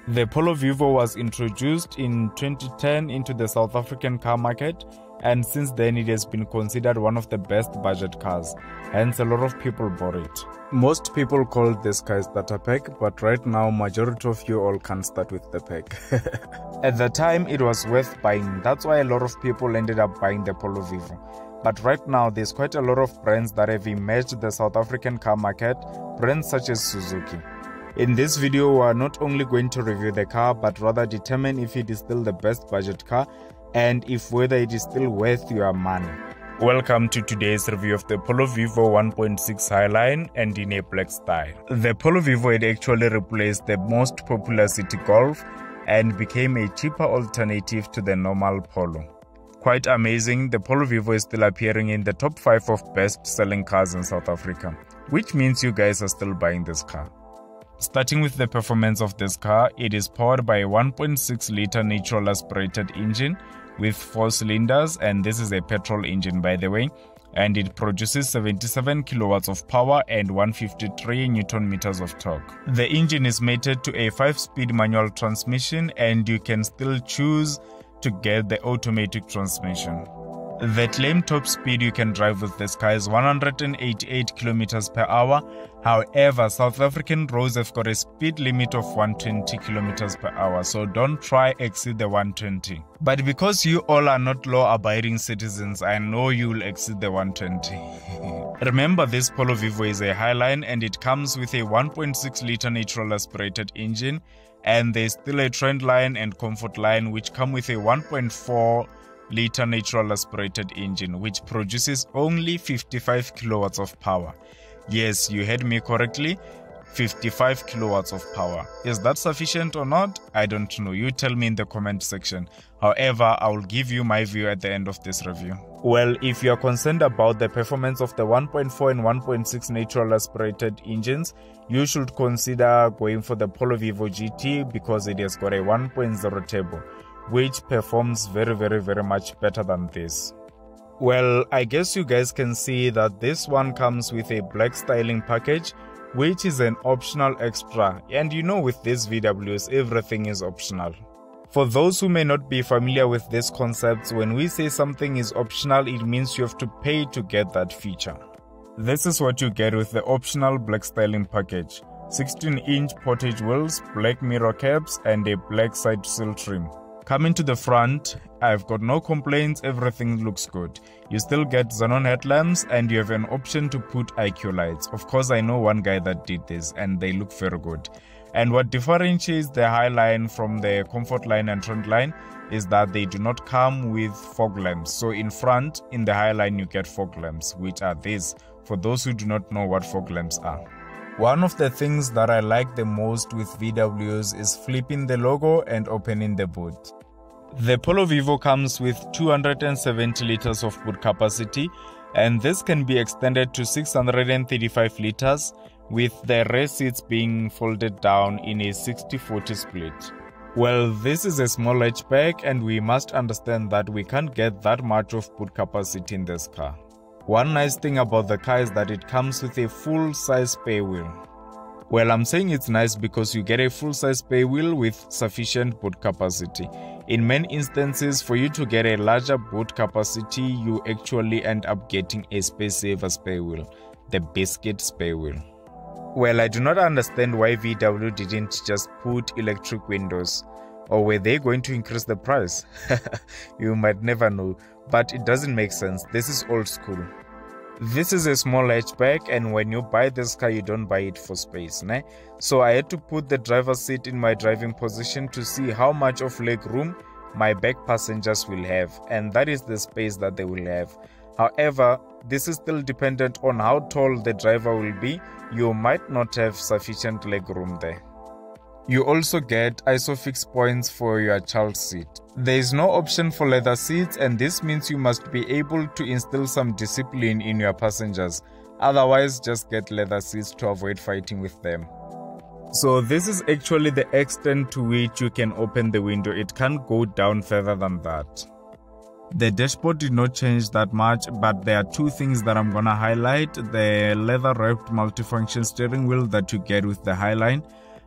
The Polo Vivo was introduced in 2010 into the South African car market, and since then it has been considered one of the best budget cars, hence a lot of people bought it. Most people call this car starter pack, but right now majority of you all can't start with the pack. At the time it was worth buying, that's why a lot of people ended up buying the Polo Vivo. But right now there's quite a lot of brands that have emerged the South African car market, brands such as Suzuki. In this video we are not only going to review the car, but rather determine if it is still the best budget car and if whether it is still worth your money. Welcome to today's review of the Polo Vivo 1.6 Highline and in a black style. The Polo Vivo had actually replaced the most popular city Golf and became a cheaper alternative to the normal Polo. Quite amazing, the Polo Vivo is still appearing in the top 5 of best selling cars in South Africa, which means you guys are still buying this car. Starting with the performance of this car, it is powered by a 1.6 liter natural aspirated engine with 4 cylinders, and this is a petrol engine by the way, and it produces 77 kilowatts of power and 153 newton meters of torque. The engine is mated to a 5-speed manual transmission, and you can still choose to get the automatic transmission. The claimed top speed you can drive with this car is 188 kilometers per hour. However, South African roads have got a speed limit of 120 kilometers per hour, so don't try exceed the 120. But because you all are not law-abiding citizens, I know you will exceed the 120. Remember, this Polo Vivo is a Highline and it comes with a 1.6 liter natural aspirated engine, and there's still a Trendline and Comfort Line which come with a 1.4 liter natural aspirated engine which produces only 55 kilowatts of power. Yes, you heard me correctly, 55 kilowatts of power. Is that sufficient or not? I don't know, you tell me in the comment section. However, I will give you my view at the end of this review. Well, if you are concerned about the performance of the 1.4 and 1.6 natural aspirated engines, you should consider going for the Polo Vivo GT because it has got a 1.0 turbo, which performs very much better than this. Well, I guess you guys can see that this one comes with a black styling package, which is an optional extra, and you know with these VWs everything is optional. For those who may not be familiar with these concepts, when we say something is optional, it means you have to pay to get that feature. This is what you get with the optional black styling package: 16-inch portage wheels, black mirror caps, and a black side sill trim. Coming to the front, I've got no complaints, everything looks good. You still get xenon headlamps and you have an option to put IQ lights. Of course, I know one guy that did this and they look very good. And what differentiates the Highline from the Comfort Line and Trend Line is that they do not come with fog lamps. So in front, in the Highline, you get fog lamps, which are these, for those who do not know what fog lamps are. One of the things that I like the most with VWs is flipping the logo and opening the boot. The Polo Vivo comes with 270 liters of boot capacity, and this can be extended to 635 liters, with the rear seats being folded down in a 60-40 split. Well, this is a small hatchback and we must understand that we can't get that much of boot capacity in this car. One nice thing about the car is that it comes with a full-size spare wheel. Well, I'm saying it's nice because you get a full-size spare wheel with sufficient boot capacity. In many instances, for you to get a larger boot capacity, you actually end up getting a space-saver spare wheel, the biscuit spare wheel. Well, I do not understand why VW didn't just put electric windows, or were they going to increase the price? You might never know, but it doesn't make sense. This is old school. This is a small hatchback, and when you buy this car, you don't buy it for space, né? So I had to put the driver's seat in my driving position to see how much of leg room my back passengers will have, and that is the space that they will have. However, this is still dependent on how tall the driver will be. You might not have sufficient leg room there. You also get ISOFIX points for your child seat. There is no option for leather seats, and this means you must be able to instill some discipline in your passengers. Otherwise, just get leather seats to avoid fighting with them. So this is actually the extent to which you can open the window. It can't go down further than that. The dashboard did not change that much, but there are two things that I'm gonna highlight: the leather wrapped multifunction steering wheel that you get with the Highline,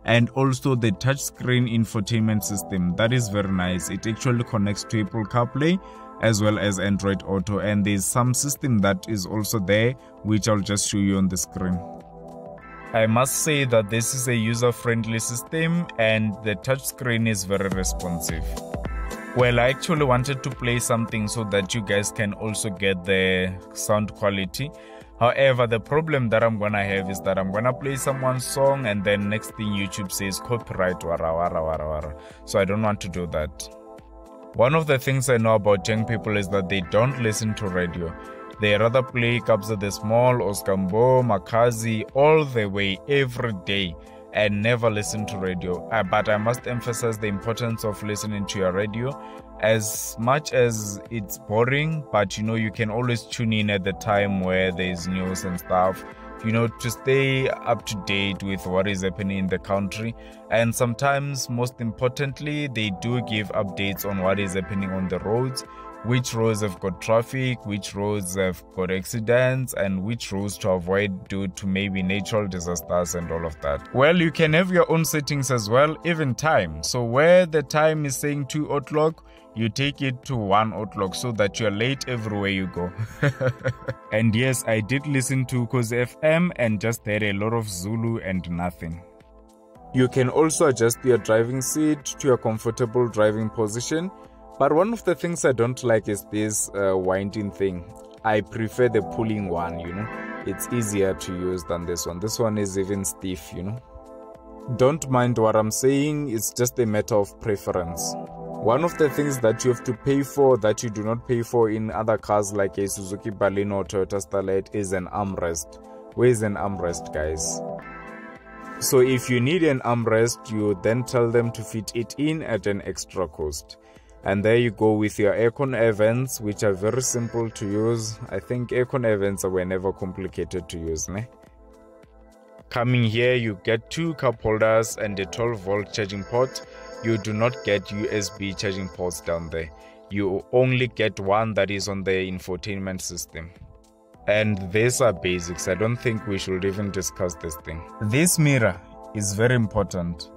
And also the touchscreen infotainment system, that is very nice. It actually connects to Apple CarPlay as well as Android Auto, and there's some system that is also there which I'll just show you on the screen. I must say that this is a user-friendly system and the touchscreen is very responsive. Well, I actually wanted to play something so that you guys can also get the sound quality. However, the problem that I'm gonna have is that I'm gonna play someone's song and then next thing YouTube says copyright, wara wara wara wara. So I don't want to do that. One of the things I know about young people is that they don't listen to radio. They rather play Kabza the Small, Oskambo, Makazi all the way every day and never listen to radio. But I must emphasize the importance of listening to your radio. As much as it's boring, but you know, you can always tune in at the time where there's news and stuff, you know, to stay up to date with what is happening in the country. And sometimes, most importantly, they do give updates on what is happening on the roads, which roads have got traffic, which roads have got accidents, and which roads to avoid due to maybe natural disasters and all of that. Well, you can have your own settings as well, even time. So where the time is saying 2 o'clock, you take it to 1 o'clock so that you're late everywhere you go. And yes, I did listen to Kozi FM and just heard a lot of Zulu and nothing. You can also adjust your driving seat to your comfortable driving position. But one of the things I don't like is this winding thing. I prefer the pulling one, you know. It's easier to use than this one. This one is even stiff, you know. Don't mind what I'm saying, it's just a matter of preference. One of the things that you have to pay for that you do not pay for in other cars like a Suzuki Baleno or Toyota Starlet is an armrest. Where is an armrest, guys? So if you need an armrest, you then tell them to fit it in at an extra cost. And there you go with your aircon air vents, which are very simple to use. I think aircon air vents were never complicated to use, ne? Coming here, you get 2 cup holders and a 12-volt charging port. You do not get USB charging ports down there. You only get one that is on the infotainment system. And these are basics. I don't think we should even discuss this thing. This mirror is very important.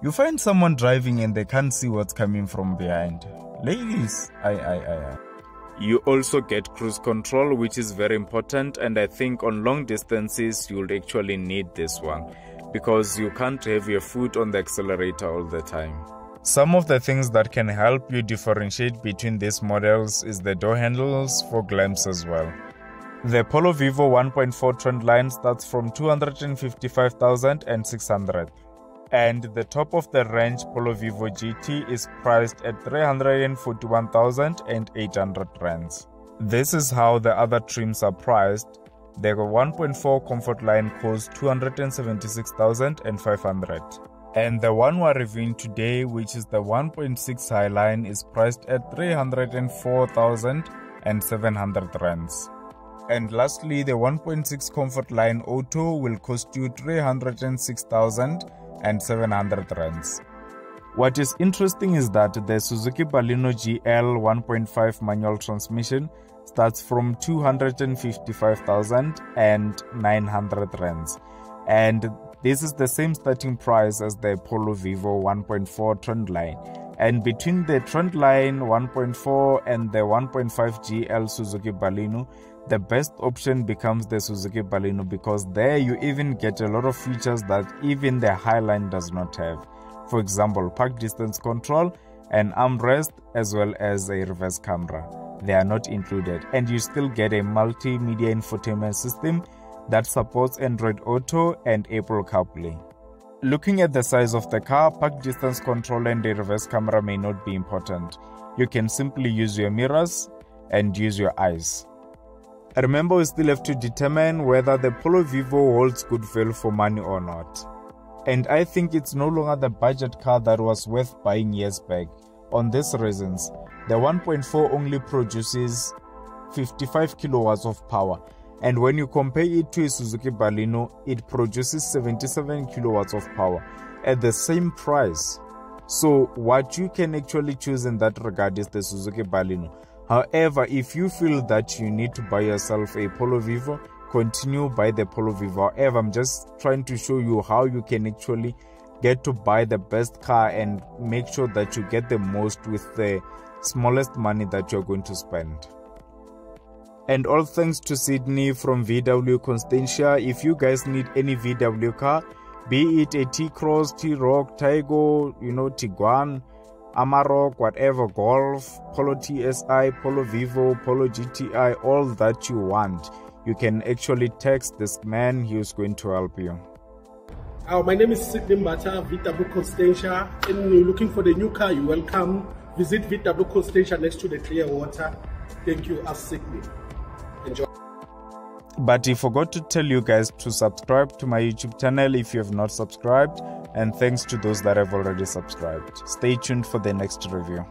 You find someone driving and they can't see what's coming from behind. Ladies, You also get cruise control, which is very important, and I think on long distances you'll actually need this one because you can't have your foot on the accelerator all the time. Some of the things that can help you differentiate between these models is the door handles, fog lamps as well. The Polo Vivo 1.4 trendline starts from 255,600. And the top of the range Polo Vivo GT is priced at 341,800 rands. This is how the other trims are priced. The 1.4 Comfort line costs 276,500. And the one we're reviewing today, which is the 1.6 Highline, is priced at 304,700 rands. And lastly, the 1.6 Comfort line Auto will cost you 306,700 rands. What is interesting is that the Suzuki Baleno GL 1.5 manual transmission starts from 255,900 rands. And this is the same starting price as the Polo Vivo 1.4 trendline. And between the trendline 1.4 and the 1.5 GL Suzuki Baleno, the best option becomes the Suzuki Baleno because there you even get a lot of features that even the Highline does not have. For example, park distance control, an armrest, as well as a reverse camera. They are not included. And you still get a multimedia infotainment system that supports Android Auto and Apple CarPlay. Looking at the size of the car, park distance control and a reverse camera may not be important. You can simply use your mirrors and use your eyes. Remember, we still have to determine whether the Polo Vivo holds good value for money or not. And I think it's no longer the budget car that was worth buying years back. On these reasons, the 1.4 only produces 55 kilowatts of power. And when you compare it to a Suzuki Baleno, it produces 77 kilowatts of power at the same price. So what you can actually choose in that regard is the Suzuki Baleno. However, if you feel that you need to buy yourself a Polo Vivo, continue buy the Polo Vivo. However, I'm just trying to show you how you can actually get to buy the best car and make sure that you get the most with the smallest money that you're going to spend. And all thanks to Sydney from VW Constantia. If you guys need any VW car, be it a T-Cross, T-Roc, Taigo, Tiguan, Amarok, whatever, Golf, Polo TSI, Polo Vivo, Polo GTI, all that you want, you can actually text this man. He is going to help you. My name is Sydney Mbata, VW Constantia. And you're looking for the new car, you're welcome. Visit VW Constantia next to the Clearwater. Thank you, as Sydney. Enjoy. But I forgot to tell you guys to subscribe to my YouTube channel if you have not subscribed, and thanks to those that have already subscribed. Stay tuned for the next review.